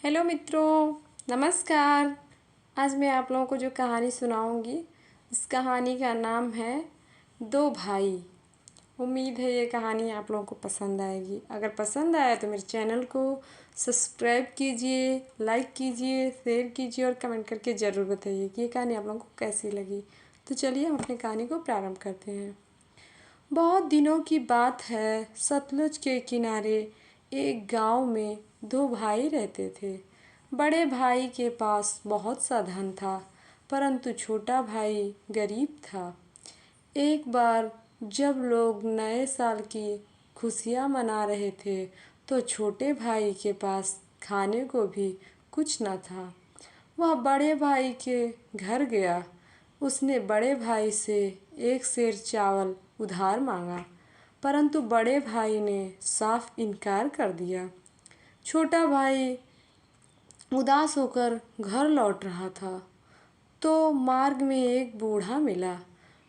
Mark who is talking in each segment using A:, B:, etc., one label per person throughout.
A: Hello मित्रों, नमस्कार। आज मैं आप लोगों को जो कहानी सुनाऊंगी इस कहानी का नाम है दो भाई। उम्मीद है ये कहानी आप लोगों को पसंद आएगी। अगर पसंद आया तो मेरे चैनल को सब्सक्राइब कीजिए, लाइक कीजिए, शेयर कीजिए और कमेंट करके ज़रूर बताइए कि ये कहानी आप लोगों को कैसी लगी। तो चलिए हम अपनी कहानी को प्रारंभ करते हैं। बहुत दिनों की बात है, सतलुज के किनारे एक गांव में दो भाई रहते थे। बड़े भाई के पास बहुत सा धन था, परंतु छोटा भाई गरीब था। एक बार जब लोग नए साल की खुशियां मना रहे थे, तो छोटे भाई के पास खाने को भी कुछ न था। वह बड़े भाई के घर गया। उसने बड़े भाई से एक सेर चावल उधार मांगा, परंतु बड़े भाई ने साफ इनकार कर दिया। छोटा भाई उदास होकर घर लौट रहा था, तो मार्ग में एक बूढ़ा मिला।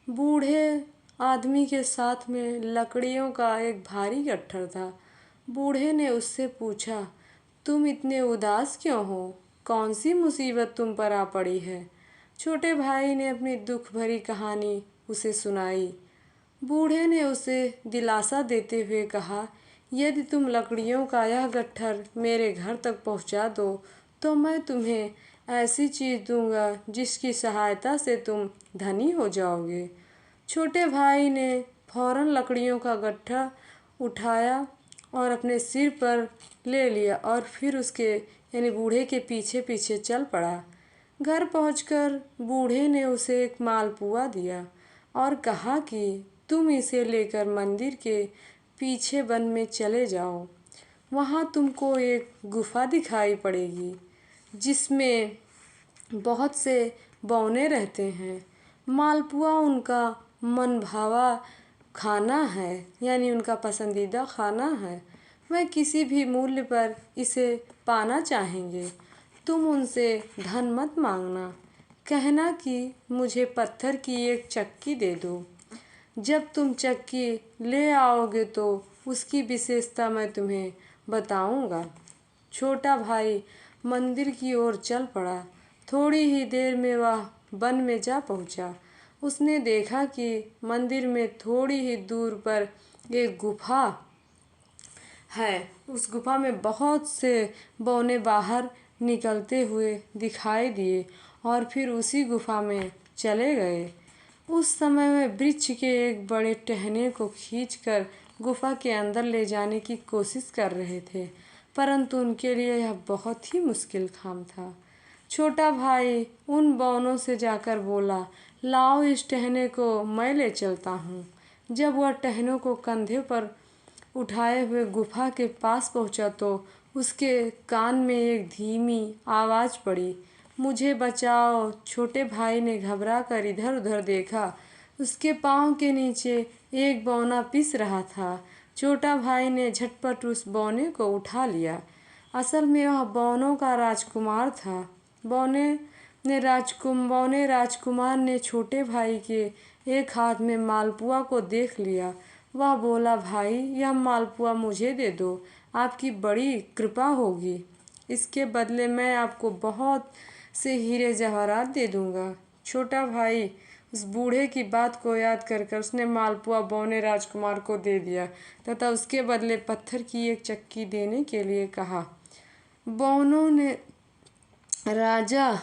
A: बूढ़े आदमी के साथ में लकड़ियों का एक भारी गट्ठर था। बूढ़े ने उससे पूछा, तुम इतने उदास क्यों हो? कौन सी मुसीबत तुम पर आ पड़ी है? छोटे भाई ने अपनी दुख भरी कहानी उसे सुनाई। बूढ़े ने उसे दिलासा देते हुए कहा, यदि तुम लकड़ियों का यह गट्ठर मेरे घर तक पहुंचा दो, तो मैं तुम्हें ऐसी चीज़ दूंगा जिसकी सहायता से तुम धनी हो जाओगे। छोटे भाई ने फौरन लकड़ियों का गट्ठा उठाया और अपने सिर पर ले लिया और फिर उसके यानी बूढ़े के पीछे पीछे चल पड़ा। घर पहुंचकर बूढ़े ने उसे एक मालपुआ दिया और कहा कि तुम इसे लेकर मंदिर के पीछे वन में चले जाओ। वहाँ तुमको एक गुफा दिखाई पड़ेगी जिसमें बहुत से बौने रहते हैं। मालपुआ उनका मनभावा खाना है, यानी उनका पसंदीदा खाना है। वह किसी भी मूल्य पर इसे पाना चाहेंगे। तुम उनसे धन मत मांगना, कहना कि मुझे पत्थर की एक चक्की दे दो। जब तुम चक्की ले आओगे तो उसकी विशेषता मैं तुम्हें बताऊंगा। छोटा भाई मंदिर की ओर चल पड़ा। थोड़ी ही देर में वह वन में जा पहुंचा। उसने देखा कि मंदिर में थोड़ी ही दूर पर एक गुफा है। उस गुफा में बहुत से बौने बाहर निकलते हुए दिखाई दिए और फिर उसी गुफा में चले गए। उस समय में वृक्ष के एक बड़े टहने को खींचकर गुफा के अंदर ले जाने की कोशिश कर रहे थे, परंतु उनके लिए यह बहुत ही मुश्किल काम था। छोटा भाई उन बौनों से जाकर बोला, लाओ इस टहने को मैं ले चलता हूँ। जब वह टहनों को कंधे पर उठाए हुए गुफा के पास पहुंचा तो उसके कान में एक धीमी आवाज़ पड़ी, मुझे बचाओ। छोटे भाई ने घबरा कर इधर उधर देखा। उसके पाँव के नीचे एक बौना पिस रहा था। छोटा भाई ने झटपट उस बौने को उठा लिया। असल में वह बौनों का राजकुमार था। बौने राजकुमार ने छोटे भाई के एक हाथ में मालपुआ को देख लिया। वह बोला, भाई यह मालपुआ मुझे दे दो, आपकी बड़ी कृपा होगी। इसके बदले मैं आपको बहुत से हीरे जवाहरात दे दूंगा। छोटा भाई उस बूढ़े की बात को याद कर उसने मालपुआ बौने राजकुमार को दे दिया तथा उसके बदले पत्थर की एक चक्की देने के लिए कहा। बौनों ने राजा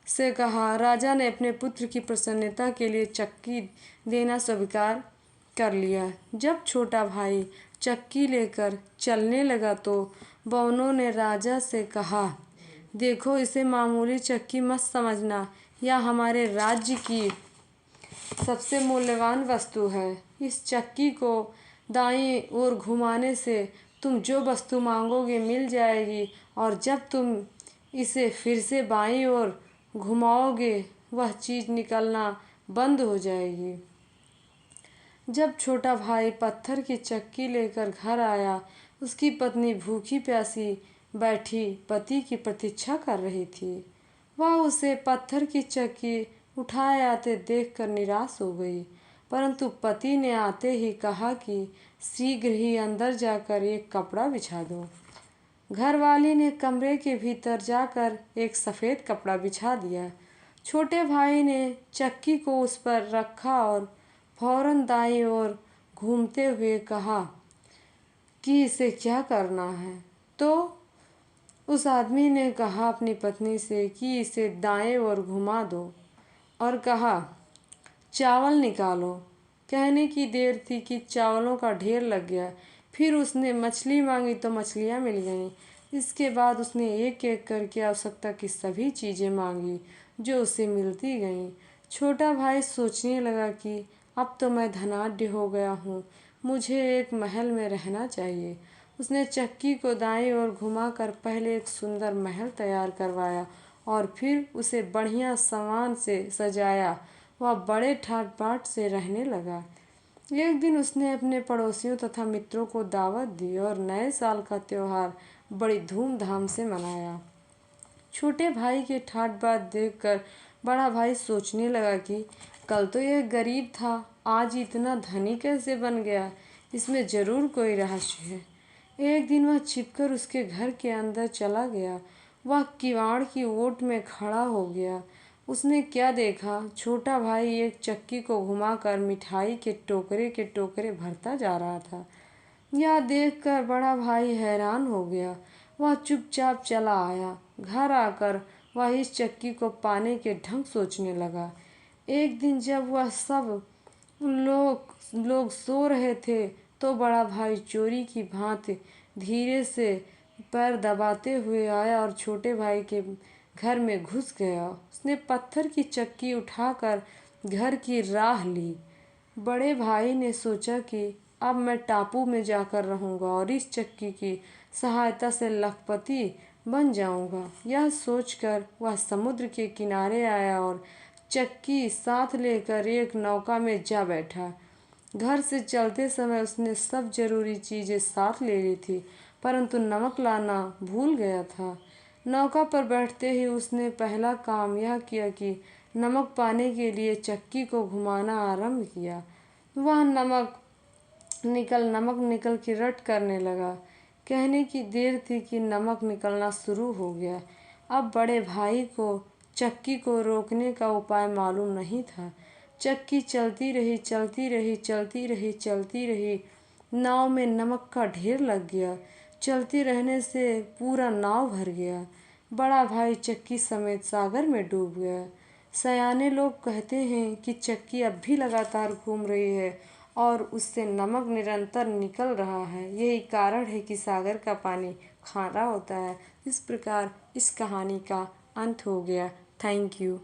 A: से कहा। राजा ने अपने पुत्र की प्रसन्नता के लिए चक्की देना स्वीकार कर लिया। जब छोटा भाई चक्की लेकर चलने लगा तो बौनों ने राजा से कहा, देखो इसे मामूली चक्की मत समझना, यह हमारे राज्य की सबसे मूल्यवान वस्तु है। इस चक्की को दाईं ओर घुमाने से तुम जो वस्तु मांगोगे मिल जाएगी और जब तुम इसे फिर से बाईं ओर घुमाओगे वह चीज़ निकलना बंद हो जाएगी। जब छोटा भाई पत्थर की चक्की लेकर घर आया, उसकी पत्नी भूखी प्यासी बैठी पति की प्रतीक्षा कर रही थी। वह उसे पत्थर की चक्की उठाए आते देखकर निराश हो गई, परंतु पति ने आते ही कहा कि शीघ्र ही अंदर जाकर एक कपड़ा बिछा दो। घरवाली ने कमरे के भीतर जाकर एक सफ़ेद कपड़ा बिछा दिया। छोटे भाई ने चक्की को उस पर रखा और फौरन दाईं ओर घूमते हुए कहा कि इसे क्या करना है। तो उस आदमी ने कहा अपनी पत्नी से कि इसे दाएं ओर घुमा दो और कहा चावल निकालो। कहने की देर थी कि चावलों का ढेर लग गया। फिर उसने मछली मांगी तो मछलियाँ मिल गईं। इसके बाद उसने एक एक करके आवश्यकता की सभी चीज़ें मांगी जो उसे मिलती गईं। छोटा भाई सोचने लगा कि अब तो मैं धनाढ्य हो गया हूँ, मुझे एक महल में रहना चाहिए। उसने चक्की को दाईं ओर घुमाकर पहले एक सुंदर महल तैयार करवाया और फिर उसे बढ़िया सामान से सजाया। वह बड़े ठाट बाट से रहने लगा। एक दिन उसने अपने पड़ोसियों तथा मित्रों को दावत दी और नए साल का त्योहार बड़ी धूमधाम से मनाया। छोटे भाई के ठाट बाट देखकर बड़ा भाई सोचने लगा कि कल तो यह गरीब था, आज इतना धनी कैसे बन गया। इसमें जरूर कोई रहस्य है। एक दिन वह छिपकर उसके घर के अंदर चला गया। वह किवाड़ की ओट में खड़ा हो गया। उसने क्या देखा, छोटा भाई एक चक्की को घुमाकर मिठाई के टोकरे भरता जा रहा था। यह देखकर बड़ा भाई हैरान हो गया। वह चुपचाप चला आया। घर आकर वह इस चक्की को पाने के ढंग सोचने लगा। एक दिन जब वह सब लोग सो रहे थे तो बड़ा भाई चोरी की भांति धीरे से पैर दबाते हुए आया और छोटे भाई के घर में घुस गया। उसने पत्थर की चक्की उठाकर घर की राह ली। बड़े भाई ने सोचा कि अब मैं टापू में जाकर रहूंगा और इस चक्की की सहायता से लखपति बन जाऊंगा। यह सोचकर वह समुद्र के किनारे आया और चक्की साथ लेकर एक नौका में जा बैठा। घर से चलते समय उसने सब जरूरी चीज़ें साथ ले ली थी, परंतु नमक लाना भूल गया था। नौका पर बैठते ही उसने पहला काम यह किया कि नमक पाने के लिए चक्की को घुमाना आरंभ किया। वह नमक निकल के रट करने लगा। कहने की देर थी कि नमक निकलना शुरू हो गया। अब बड़े भाई को चक्की को रोकने का उपाय मालूम नहीं था। चक्की चलती रही। नाव में नमक का ढेर लग गया। चलती रहने से पूरा नाव भर गया। बड़ा भाई चक्की समेत सागर में डूब गया। सयाने लोग कहते हैं कि चक्की अब भी लगातार घूम रही है और उससे नमक निरंतर निकल रहा है। यही कारण है कि सागर का पानी खारा होता है। इस प्रकार इस कहानी का अंत हो गया। Thank you.